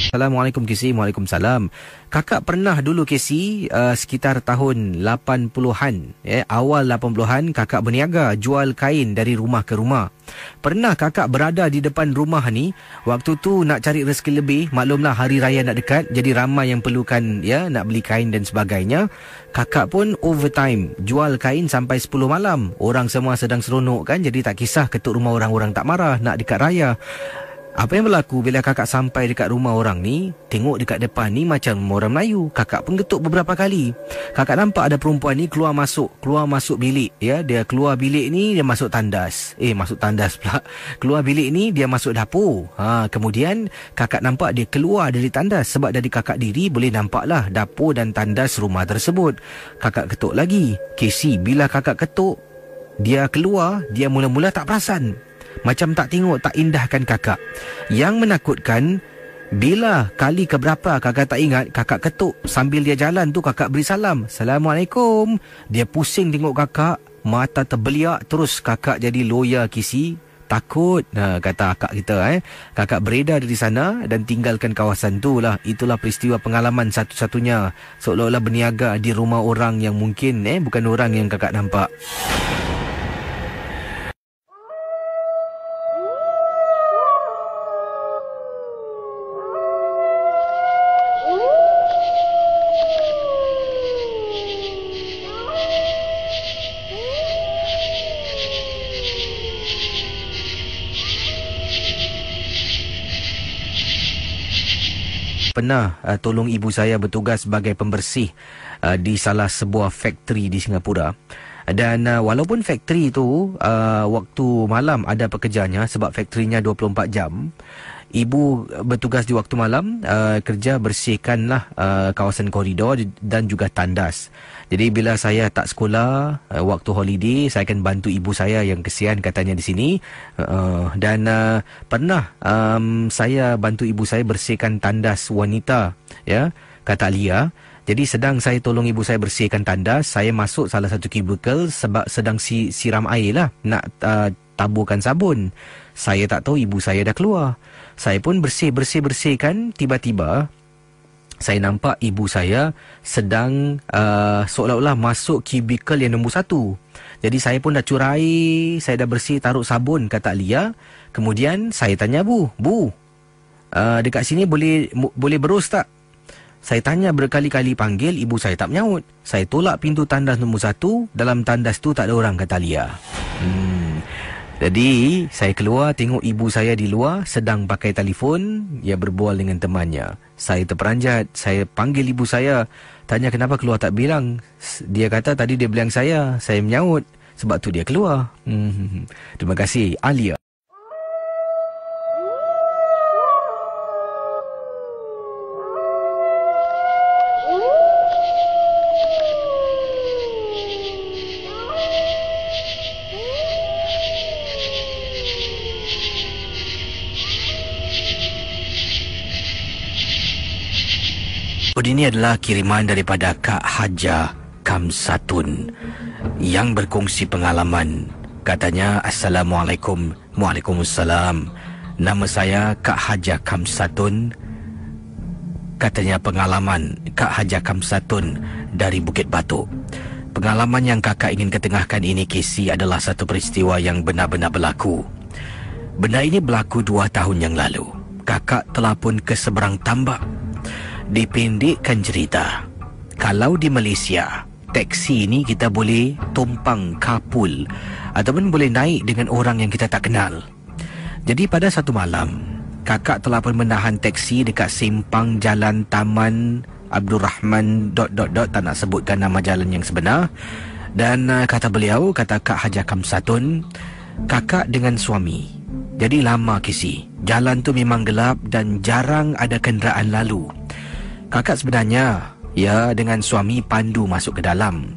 Assalamualaikum Kisi. Waalaikumsalam. Kakak pernah dulu Kisi, sekitar tahun 80-an, awal 80-an, kakak berniaga jual kain dari rumah ke rumah. Pernah kakak berada di depan rumah ni, waktu tu nak cari rezeki lebih, maklumlah hari raya nak dekat, jadi ramai yang perlukan nak beli kain dan sebagainya. Kakak pun overtime jual kain sampai 10 malam. Orang semua sedang seronok kan, jadi tak kisah ketuk rumah orang tak marah nak dekat raya. Apa yang berlaku bila kakak sampai dekat rumah orang ni, tengok dekat depan ni macam orang Melayu. Kakak pun ketuk beberapa kali. Kakak nampak ada perempuan ni keluar masuk bilik. Dia keluar bilik ni, dia masuk tandas. Masuk tandas pula. Keluar bilik ni, dia masuk dapur. Kemudian kakak nampak dia keluar dari tandas. Sebab dari kakak diri boleh nampaklah dapur dan tandas rumah tersebut. Kakak ketuk lagi. Casey, bila kakak ketuk, dia keluar, dia mula-mula tak perasan. Macam tak tengok, tak indahkan kakak. Yang menakutkan, bila kali keberapa kakak tak ingat, kakak ketuk. Sambil dia jalan tu kakak beri salam, Assalamualaikum. Dia pusing tengok kakak, mata terbeliak. Terus kakak jadi loya Kisi. Takut, kata akak kita. Kakak beredar dari sana dan tinggalkan kawasan tu lah. Itulah peristiwa pengalaman satu-satunya, seolah-olah berniaga di rumah orang yang mungkin bukan orang yang kakak nampak. Pernah tolong ibu saya bertugas sebagai pembersih di salah sebuah factory di Singapura. Dan walaupun factory itu waktu malam ada pekerjanya sebab factorynya 24 jam, ibu bertugas di waktu malam, kerja bersihkanlah kawasan koridor dan juga tandas. Jadi bila saya tak sekolah, waktu holiday, saya akan bantu ibu saya yang kesian katanya di sini. Dan pernah saya bantu ibu saya bersihkan tandas wanita, kata Alia. Jadi sedang saya tolong ibu saya bersihkan tandas, saya masuk salah satu kubikel sebab sedang siram air lah, nak taburkan sabun. Saya tak tahu ibu saya dah keluar. Saya pun bersihkan, tiba-tiba saya nampak ibu saya sedang seolah-olah masuk kubikel yang nombor 1. Jadi saya pun dah curah air, saya dah bersih, taruh sabun, kata Alia. Kemudian saya tanya, Bu, dekat sini boleh berus tak? Saya tanya berkali-kali panggil, ibu saya tak menyaut. Saya tolak pintu tandas nombor 1, dalam tandas tu tak ada orang, kata Alia. Jadi saya keluar tengok ibu saya di luar sedang pakai telefon, dia berbual dengan temannya. Saya terperanjat, saya panggil ibu saya, tanya kenapa keluar tak bilang. Dia kata tadi dia bilang saya menyaut, sebab tu dia keluar. Terima kasih Alia. Ini adalah kiriman daripada Kak Haja Kamsatun yang berkongsi pengalaman. Katanya, Assalamualaikum. Waalaikumsalam. Nama saya Kak Haja Kamsatun. Katanya pengalaman Kak Haja Kamsatun dari Bukit Batok. Pengalaman yang kakak ingin ketengahkan ini, Kisi, adalah satu peristiwa yang benar-benar berlaku. Benda ini berlaku 2 tahun yang lalu. Kakak telah pun ke seberang tambak. Dipendekkan cerita, kalau di Malaysia, teksi ni kita boleh tumpang kapul ataupun boleh naik dengan orang yang kita tak kenal. Jadi pada satu malam, kakak telah pun menahan teksi dekat simpang Jalan Taman Abdul Rahman ... tak nak sebutkan nama jalan yang sebenar. Dan kata beliau, kata Kak Haja Kamsatun, kakak dengan suami. Jadi lama Kisi, jalan tu memang gelap dan jarang ada kenderaan lalu. Kakak sebenarnya, dengan suami pandu masuk ke dalam.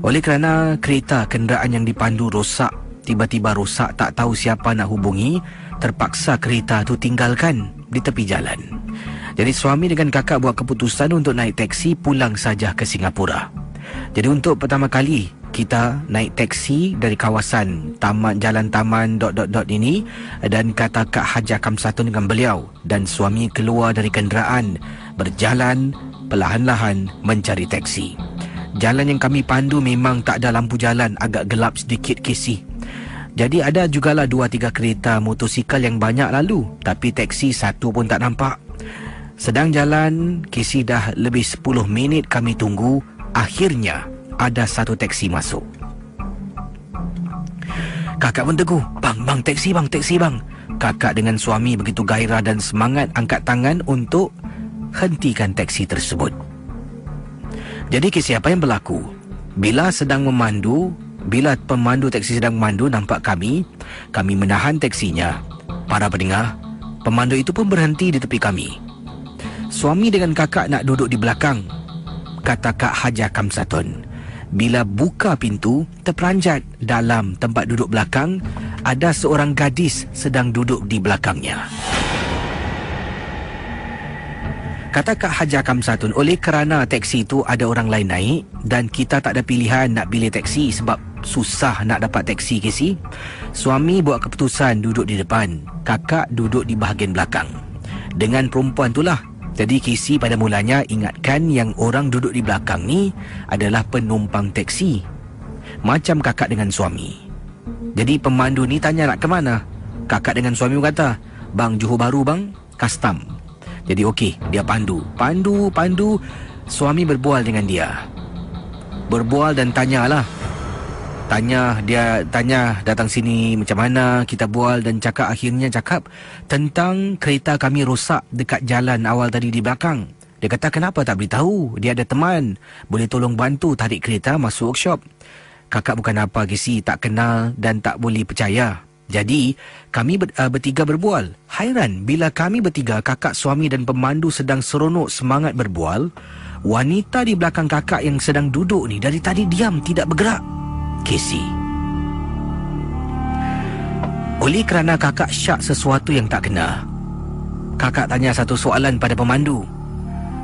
Oleh kerana kereta kenderaan yang dipandu rosak, tiba-tiba rosak, tak tahu siapa nak hubungi, terpaksa kereta tu tinggalkan di tepi jalan. Jadi suami dengan kakak buat keputusan untuk naik teksi pulang saja ke Singapura. Jadi untuk pertama kali kita naik teksi dari kawasan jalan taman ini, dan kata Kak Haji Kamsatun dengan beliau dan suami keluar dari kenderaan, berjalan perlahan-lahan mencari teksi. Jalan yang kami pandu memang tak ada lampu jalan, agak gelap sedikit Casey. Jadi ada jugalah 2-3 kereta motosikal yang banyak lalu, tapi teksi satu pun tak nampak. Sedang jalan, Casey, dah lebih 10 minit kami tunggu. Akhirnya ada satu teksi masuk. Kakak pun teguh, bang, teksi bang. Kakak dengan suami begitu gairah dan semangat angkat tangan untuk hentikan teksi tersebut. Jadi kisah apa yang berlaku? Bila pemandu teksi sedang memandu, nampak kami menahan teksinya. Para pendengar, pemandu itu pun berhenti di tepi kami. Suami dengan kakak nak duduk di belakang, kata Kak Haji Kamsatun. Bila buka pintu, terperanjat dalam tempat duduk belakang, ada seorang gadis sedang duduk di belakangnya. Kata Kak Haji Kamsatun, oleh kerana teksi itu ada orang lain naik dan kita tak ada pilihan nak pilih teksi sebab susah nak dapat teksi, Casey, suami buat keputusan duduk di depan, kakak duduk di bahagian belakang dengan perempuan itulah. Jadi Casey pada mulanya ingatkan yang orang duduk di belakang ni adalah penumpang teksi, macam kakak dengan suami. Jadi pemandu ni tanya nak ke mana. Kakak dengan suami kata, bang, Johor Bahru bang, custom. Jadi okey, dia pandu. Suami berbual dengan dia, berbual dan tanyalah. Dia tanya datang sini macam mana, kita bual dan akhirnya cakap tentang kereta kami rosak dekat jalan awal tadi di belakang. Dia kata kenapa tak beritahu, dia ada teman boleh tolong bantu tarik kereta masuk workshop. Kakak bukan apa Casey, tak kenal dan tak boleh percaya. Jadi kami bertiga berbual. Hairan bila kami bertiga, kakak, suami dan pemandu sedang seronok semangat berbual, wanita di belakang kakak yang sedang duduk ni dari tadi diam tidak bergerak, Casey. Oleh kerana kakak syak sesuatu yang tak kena, kakak tanya satu soalan pada pemandu.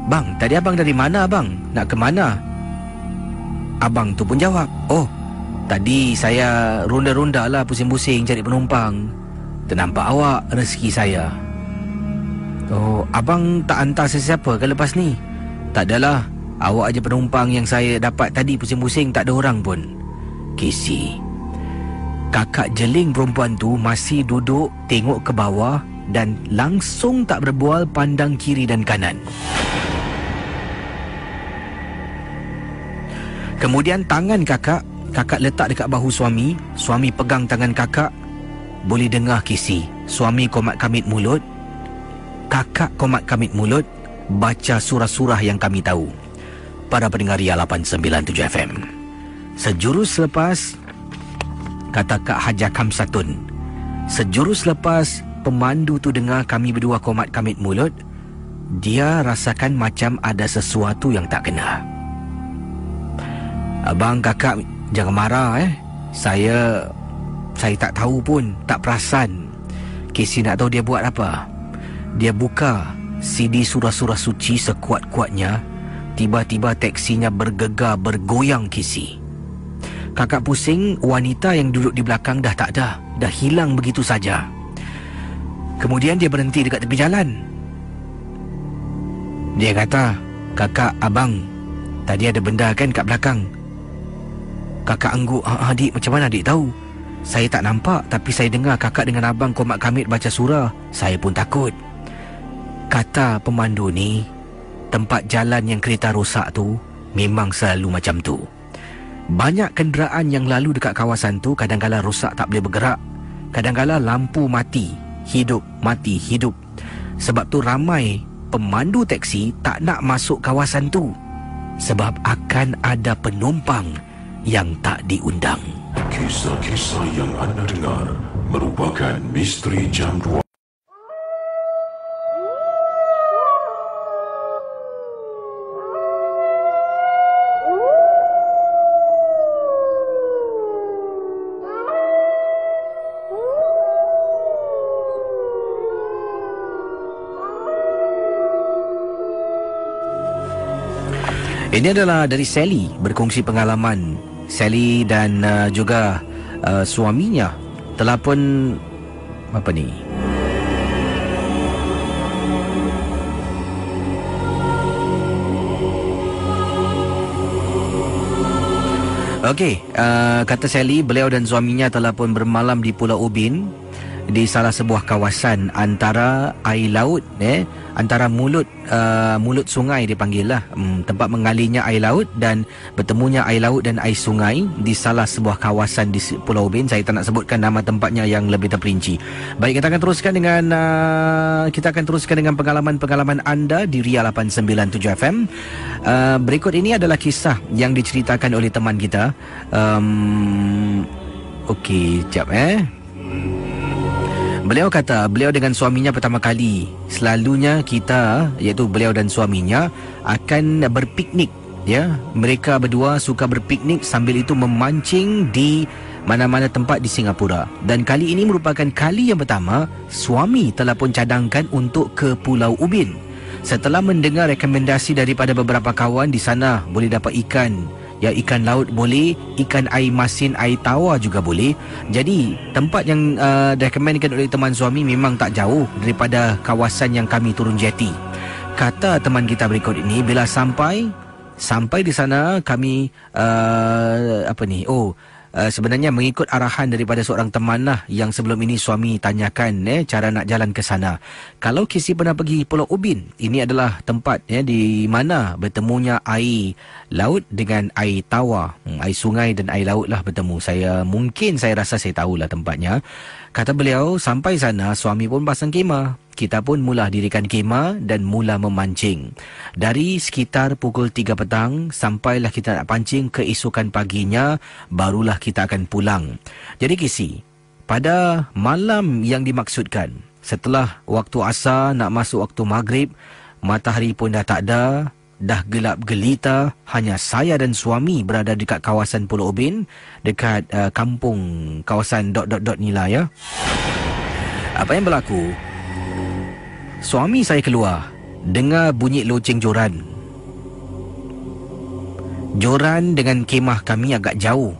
Bang, tadi abang dari mana abang? Nak ke mana? Abang tu pun jawab, oh, tadi saya ronda-ronda lah, pusing-pusing cari penumpang. Ternampak awak, rezeki saya. Oh, abang tak hantar sesiapa ke lepas ni? Tak adalah, awak aja penumpang yang saya dapat tadi, pusing-pusing tak ada orang pun. Casey, kakak jeling perempuan tu masih duduk tengok ke bawah dan langsung tak berbual, pandang kiri dan kanan. Kemudian tangan kakak letak dekat bahu suami. Suami pegang tangan kakak. Boleh dengar Casey, suami komat kamit mulut, kakak komat kamit mulut, baca surah-surah yang kami tahu. Para pendengar Ria 897 FM, sejurus lepas, kata Kak Haji Kamsatun, sejurus lepas pemandu tu dengar kami berdua komat kamit mulut, dia rasakan macam ada sesuatu yang tak kena. Abang, kakak jangan marah Saya tak tahu pun, tak perasan. Casey nak tahu dia buat apa? Dia buka CD surah-surah suci sekuat-kuatnya. Tiba-tiba teksinya bergegar, bergoyang, Casey. Kakak pusing, wanita yang duduk di belakang dah tak ada, dah hilang begitu saja. Kemudian dia berhenti dekat tepi jalan. Dia kata, kakak, abang, tadi ada benda kan kat belakang? Kakak angguk, adik, macam mana adik tahu? Saya tak nampak, tapi saya dengar kakak dengan abang komat kamit baca surah. Saya pun takut. Kata pemandu ni, tempat jalan yang kereta rosak tu memang selalu macam tu. Banyak kenderaan yang lalu dekat kawasan tu kadang-kadang rosak tak boleh bergerak. Kadang-kadang lampu mati, hidup, mati, hidup. Sebab tu ramai pemandu teksi tak nak masuk kawasan tu, sebab akan ada penumpang yang tak diundang. Kisah-kisah yang anda dengar merupakan misteri jam 2. Ini adalah dari Sally berkongsi pengalaman Sally dan juga suaminya telah pun Okey, kata Sally, beliau dan suaminya telah pun bermalam di Pulau Ubin, di salah sebuah kawasan antara air laut, antara mulut sungai dipanggil lah, tempat mengalirnya air laut dan bertemunya air laut dan air sungai di salah sebuah kawasan di Pulau Ubin. Saya tak nak sebutkan nama tempatnya yang lebih terperinci. Baik, kita akan teruskan dengan pengalaman-pengalaman anda di Ria 897 FM. Berikut ini adalah kisah yang diceritakan oleh teman kita. Okey, jap Beliau kata, beliau dengan suaminya pertama kali, selalunya kita, iaitu beliau dan suaminya, akan berpiknik. Ya, mereka berdua suka berpiknik sambil itu memancing di mana-mana tempat di Singapura. Dan kali ini merupakan kali yang pertama suami telah pun cadangkan untuk ke Pulau Ubin. Setelah mendengar rekomendasi daripada beberapa kawan, di sana boleh dapat ikan. Ya, ikan laut boleh, ikan air masin, air tawar juga boleh. Jadi, tempat yang direkomendkan oleh teman suami memang tak jauh daripada kawasan yang kami turun jeti. Kata teman kita berikut ini, bila sampai di sana kami sebenarnya mengikut arahan daripada seorang teman lah yang sebelum ini suami tanyakan cara nak jalan ke sana. Kalau Casey pernah pergi Pulau Ubin, ini adalah tempat di mana bertemunya air laut dengan air tawar, air sungai dan air laut lah bertemu. Saya rasa saya tahulah tempatnya. Kata beliau, sampai sana suami pun pasang kemah. Kita pun mula dirikan kemah dan mula memancing. Dari sekitar pukul 3 petang sampailah kita nak pancing keesokan paginya, barulah kita akan pulang. Jadi Casey, pada malam yang dimaksudkan, setelah waktu asar nak masuk waktu maghrib, matahari pun dah tak ada, dah gelap gelita, hanya saya dan suami berada dekat kawasan Pulau Ubin, dekat kampung kawasan ... nila ya. Apa yang berlaku? Suami saya keluar, dengar bunyi loceng joran. Joran dengan kemah kami agak jauh.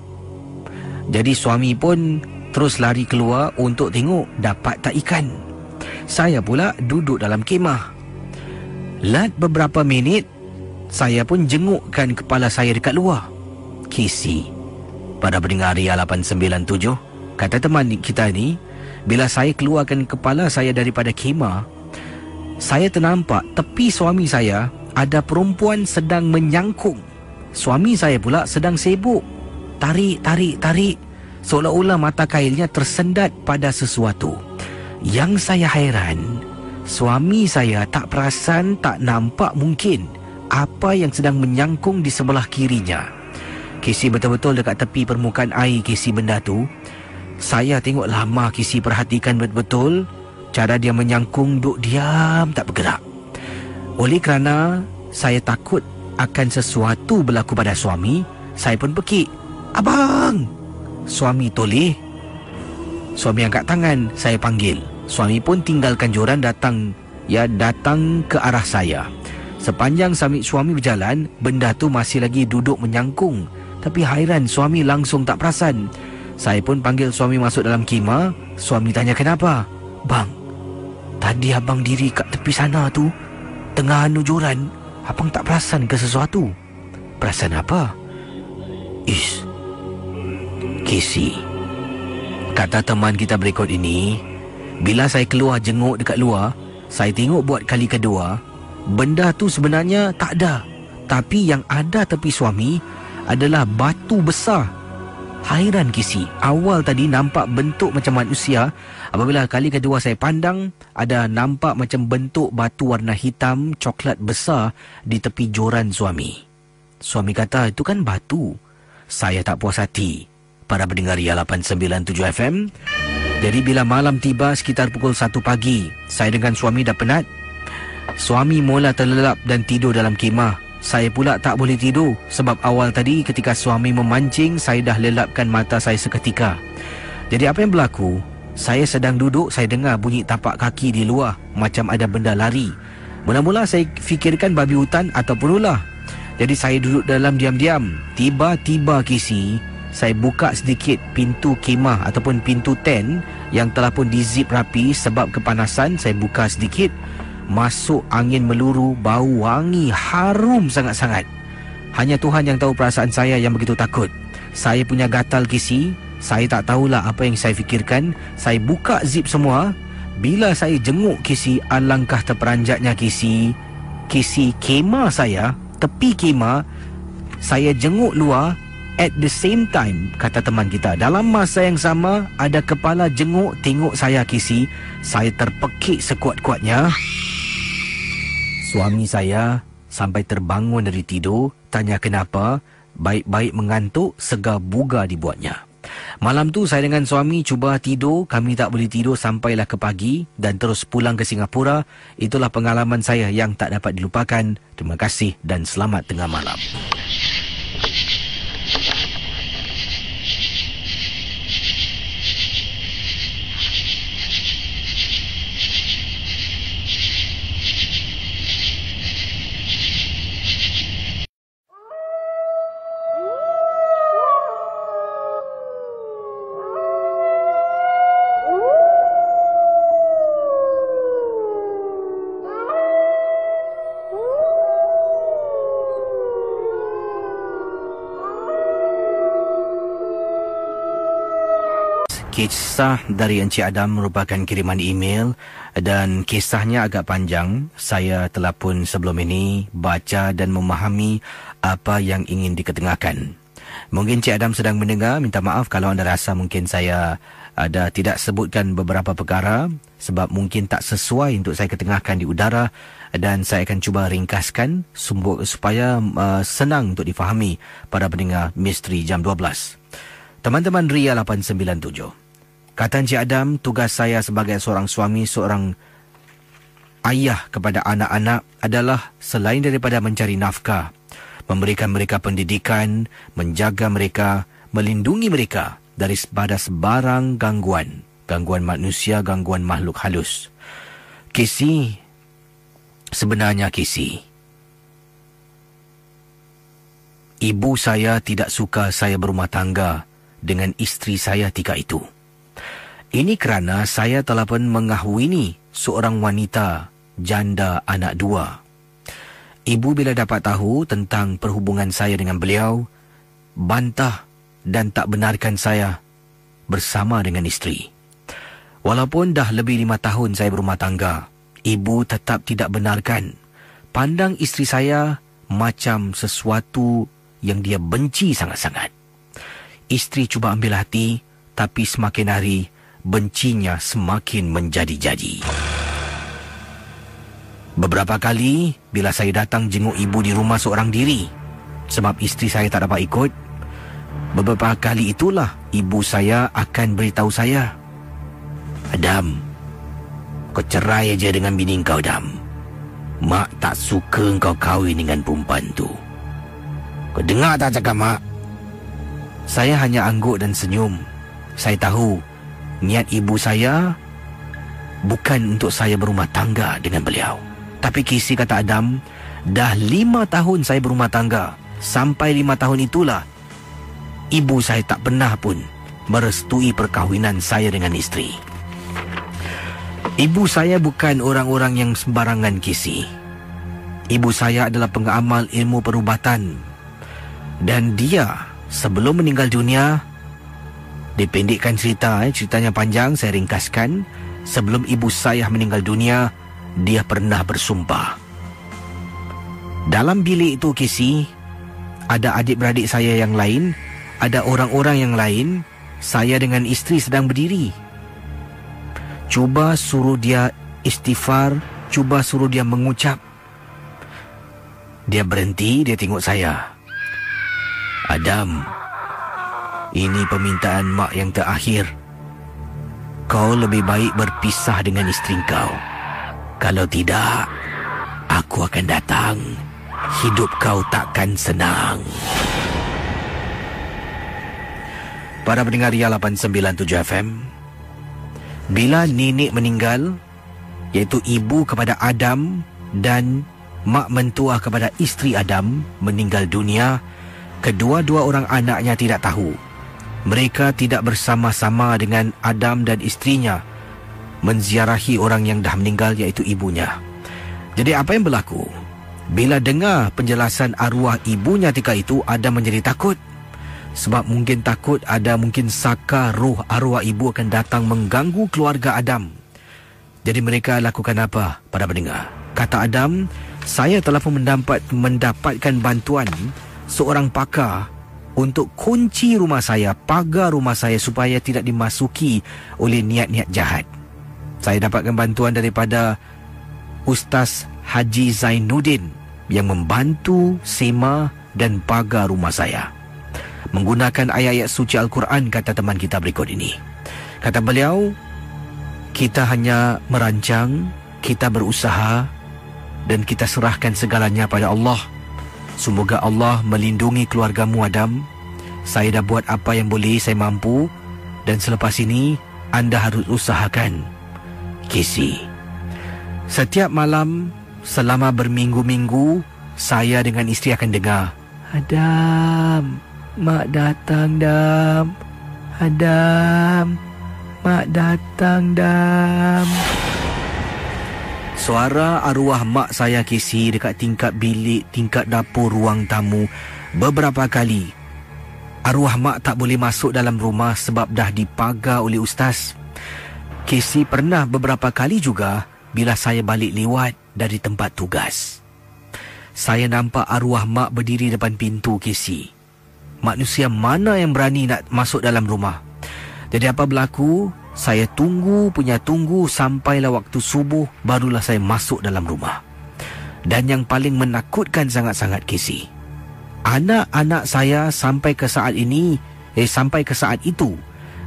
Jadi suami pun terus lari keluar untuk tengok dapat tak ikan. Saya pula duduk dalam kemah. Lat beberapa minit, saya pun jengukkan kepala saya dekat luar. Casey, pada pendengar Ria 897, kata teman kita ni, bila saya keluarkan kepala saya daripada kemah, saya ternampak tepi suami saya ada perempuan sedang menyangkung. Suami saya pula sedang sibuk tarik, seolah-olah mata kailnya tersendat pada sesuatu. Yang saya hairan, suami saya tak perasan, tak nampak mungkin apa yang sedang menyangkung di sebelah kirinya. Casey, betul-betul dekat tepi permukaan air Casey benda tu. Saya tengok lama, Casey perhatikan betul-betul cara dia menyangkung, duk diam tak bergerak. Oleh kerana saya takut akan sesuatu berlaku pada suami, saya pun pekik, "Abang!" Suami toleh. Suami angkat tangan, saya panggil. Suami pun tinggalkan joran, datang ke arah saya. Sepanjang suami berjalan, benda tu masih lagi duduk menyangkung. Tapi hairan, suami langsung tak perasan. Saya pun panggil suami masuk dalam kemah. Suami tanya kenapa. "Bang, tadi abang diri kat tepi sana tu, tengah anu joran, abang tak perasan ke sesuatu?" "Perasan apa?" Casey, kata teman kita berikut ini, bila saya keluar jenguk dekat luar, saya tengok buat kali kedua, benda tu sebenarnya tak ada. Tapi yang ada tepi suami adalah batu besar. Hairan Casey, awal tadi nampak bentuk macam manusia. Apabila kali kedua saya pandang, ada nampak macam bentuk batu warna hitam coklat besar di tepi joran suami. Suami kata, "Itu kan batu." Saya tak puas hati. Para pendengar Ria 897 FM. Jadi bila malam tiba sekitar pukul 1 pagi, saya dengan suami dah penat. Suami mula terlelap dan tidur dalam kemah. Saya pula tak boleh tidur sebab awal tadi ketika suami memancing, saya dah lelapkan mata saya seketika. Jadi apa yang berlaku? Saya sedang duduk, saya dengar bunyi tapak kaki di luar, macam ada benda lari. Mula-mula saya fikirkan babi hutan ataupun ular. Jadi saya duduk dalam diam-diam. Tiba-tiba Casey, saya buka sedikit pintu kemah ataupun pintu tent yang telah pun di-zip rapi sebab kepanasan. Saya buka sedikit. Masuk angin meluru, bau wangi, harum sangat-sangat. Hanya Tuhan yang tahu perasaan saya yang begitu takut. Saya punya gatal Casey. Saya tak tahulah apa yang saya fikirkan. Saya buka zip semua. Bila saya jenguk Casey, alangkah terperanjatnya Casey, kemah saya, tepi kemah, saya jenguk luar. At the same time, kata teman kita, dalam masa yang sama, ada kepala jenguk tengok saya Casey. Saya terpekik sekuat-kuatnya. Suami saya sampai terbangun dari tidur, tanya kenapa. Baik-baik mengantuk, segar buga dibuatnya. Malam tu saya dengan suami cuba tidur. Kami tak boleh tidur sampailah ke pagi dan terus pulang ke Singapura. Itulah pengalaman saya yang tak dapat dilupakan. Terima kasih dan selamat tengah malam. Kisah dari Encik Adam merupakan kiriman email dan kisahnya agak panjang. Saya telah pun sebelum ini baca dan memahami apa yang ingin diketengahkan. Mungkin Encik Adam sedang mendengar, minta maaf kalau anda rasa mungkin saya ada tidak sebutkan beberapa perkara sebab mungkin tak sesuai untuk saya ketengahkan di udara, dan saya akan cuba ringkaskan supaya senang untuk difahami para pendengar Misteri Jam 12. Teman-teman Ria 897. Kata Encik Adam, tugas saya sebagai seorang suami, seorang ayah kepada anak-anak adalah selain daripada mencari nafkah, memberikan mereka pendidikan, menjaga mereka, melindungi mereka daripada sebarang gangguan. Gangguan manusia, gangguan makhluk halus. Casey, sebenarnya Casey, ibu saya tidak suka saya berumah tangga dengan isteri saya ketika itu. Ini kerana saya telah pun mengahwini seorang wanita janda anak dua. Ibu bila dapat tahu tentang perhubungan saya dengan beliau, bantah dan tak benarkan saya bersama dengan isteri. Walaupun dah lebih 5 tahun saya berumah tangga, ibu tetap tidak benarkan. Pandang isteri saya macam sesuatu yang dia benci sangat-sangat. Isteri cuba ambil hati, tapi semakin hari bencinya semakin menjadi-jadi. Beberapa kali bila saya datang jenguk ibu di rumah seorang diri sebab isteri saya tak dapat ikut, beberapa kali itulah ibu saya akan beritahu saya, Adam, kau cerai aja dengan bini kau, Adam. Mak tak suka kau kahwin dengan perempuan tu. Kau dengar tak cakap mak? Saya hanya angguk dan senyum. Saya tahu niat ibu saya bukan untuk saya berumah tangga dengan beliau. Tapi Casey, kata Adam, dah 5 tahun saya berumah tangga. Sampai 5 tahun itulah ibu saya tak pernah pun merestui perkahwinan saya dengan isteri. Ibu saya bukan orang-orang yang sembarangan, Casey. Ibu saya adalah pengamal ilmu perubatan. Dan dia sebelum meninggal dunia, dipendekkan ceritanya panjang, saya ringkaskan. Sebelum ibu saya meninggal dunia, dia pernah bersumpah. Dalam bilik itu, Casey, ada adik-beradik saya yang lain, ada orang-orang yang lain. Saya dengan isteri sedang berdiri. Cuba suruh dia istighfar, cuba suruh dia mengucap. Dia berhenti, dia tengok saya. Adam, ini permintaan mak yang terakhir. Kau lebih baik berpisah dengan isteri kau. Kalau tidak, aku akan datang. Hidup kau takkan senang. Para pendengar Ria 897 FM, bila nenek meninggal, iaitu ibu kepada Adam dan mak mentua kepada isteri Adam meninggal dunia, kedua-dua orang anaknya tidak tahu. Mereka tidak bersama-sama dengan Adam dan isterinya menziarahi orang yang dah meninggal, iaitu ibunya. Jadi apa yang berlaku? Bila dengar penjelasan arwah ibunya ketika itu, Adam menjadi takut. Sebab mungkin takut ada mungkin saka roh arwah ibu akan datang mengganggu keluarga Adam. Jadi mereka lakukan apa, para pendengar? Kata Adam, saya telah pun mendapatkan bantuan seorang pakar untuk kunci rumah saya, pagar rumah saya supaya tidak dimasuki oleh niat-niat jahat. Saya dapatkan bantuan daripada Ustaz Haji Zainuddin yang membantu sema dan pagar rumah saya menggunakan ayat-ayat suci Al-Quran, kata teman kita berikut ini. Kata beliau, kita hanya merancang, kita berusaha dan kita serahkan segalanya pada Allah. Semoga Allah melindungi keluargamu, Adam. Saya dah buat apa yang boleh saya mampu, dan selepas ini anda harus usahakan. Casey, setiap malam selama berminggu-minggu saya dengan isteri akan dengar, Adam, mak datang, Dam. Adam, mak datang, Dam. Suara arwah mak saya, Casey, dekat tingkat bilik, tingkat dapur, ruang tamu. Beberapa kali arwah mak tak boleh masuk dalam rumah sebab dah dipagar oleh ustaz. Casey, pernah beberapa kali juga bila saya balik lewat dari tempat tugas, saya nampak arwah mak berdiri depan pintu, Casey. Manusia mana yang berani nak masuk dalam rumah? Jadi apa berlaku? Saya tunggu sampailah waktu subuh, barulah saya masuk dalam rumah. Dan yang paling menakutkan sangat-sangat, Casey, anak-anak saya sampai ke saat itu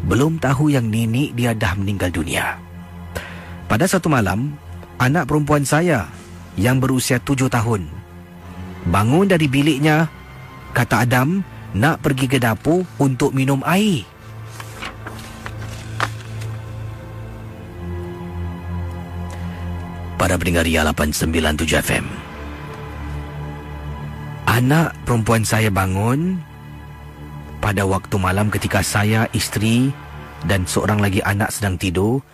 belum tahu yang nenek dia dah meninggal dunia. Pada satu malam, anak perempuan saya yang berusia 7 tahun bangun dari biliknya. Kata Adam, nak pergi ke dapur untuk minum air. Para pendengar Ria 897 FM, anak perempuan saya bangun pada waktu malam ketika saya, isteri dan seorang lagi anak sedang tidur,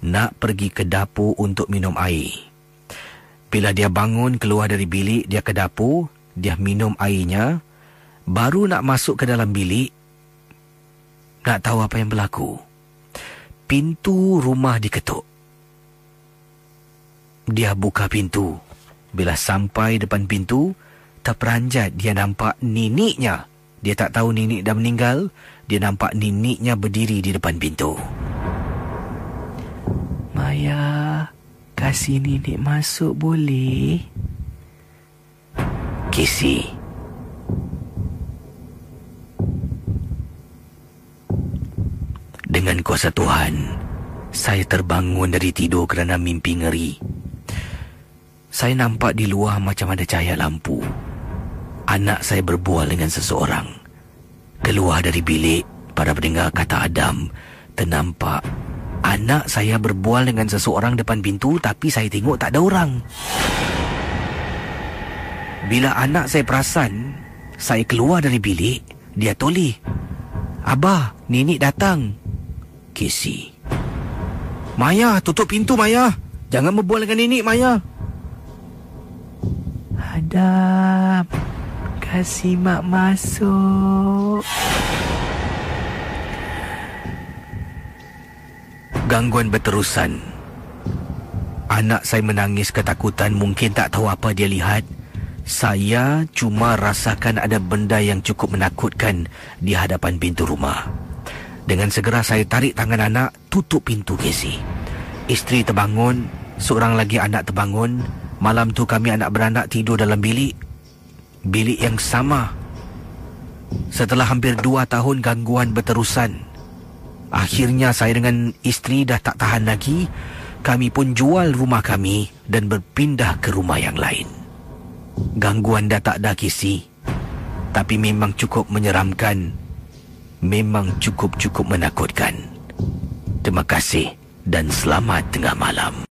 nak pergi ke dapur untuk minum air. Bila dia bangun keluar dari bilik, dia ke dapur, dia minum airnya, baru nak masuk ke dalam bilik, nak tahu apa yang berlaku? Pintu rumah diketuk. Dia buka pintu. Bila sampai depan pintu, terperanjat dia nampak neneknya. Dia tak tahu nenek dah meninggal. Dia nampak neneknya berdiri di depan pintu. Maya, kasih nenek masuk boleh? Casey, dengan kuasa Tuhan, saya terbangun dari tidur kerana mimpi ngeri. Saya nampak di luar macam ada cahaya lampu. Anak saya berbual dengan seseorang. Keluar dari bilik, para pendengar, kata Adam, ternampak anak saya berbual dengan seseorang depan pintu, tapi saya tengok tak ada orang. Bila anak saya perasan, saya keluar dari bilik, dia toleh. Abah, nenek datang. Casey, Maya, tutup pintu, Maya. Jangan berbual dengan nenek, Maya. Adam, kasih mak masuk. Gangguan berterusan. Anak saya menangis ketakutan, mungkin tak tahu apa dia lihat. Saya cuma rasakan ada benda yang cukup menakutkan di hadapan pintu rumah. Dengan segera saya tarik tangan anak, tutup pintu, Casey. Isteri terbangun, seorang lagi anak terbangun. Malam tu kami anak beranak tidur dalam bilik yang sama. Setelah hampir 2 tahun gangguan berterusan, akhirnya saya dengan isteri dah tak tahan lagi. Kami pun jual rumah kami dan berpindah ke rumah yang lain. Gangguan dah tak ada, Casey, tapi memang cukup menyeramkan. Memang cukup menakutkan. Terima kasih dan selamat tengah malam.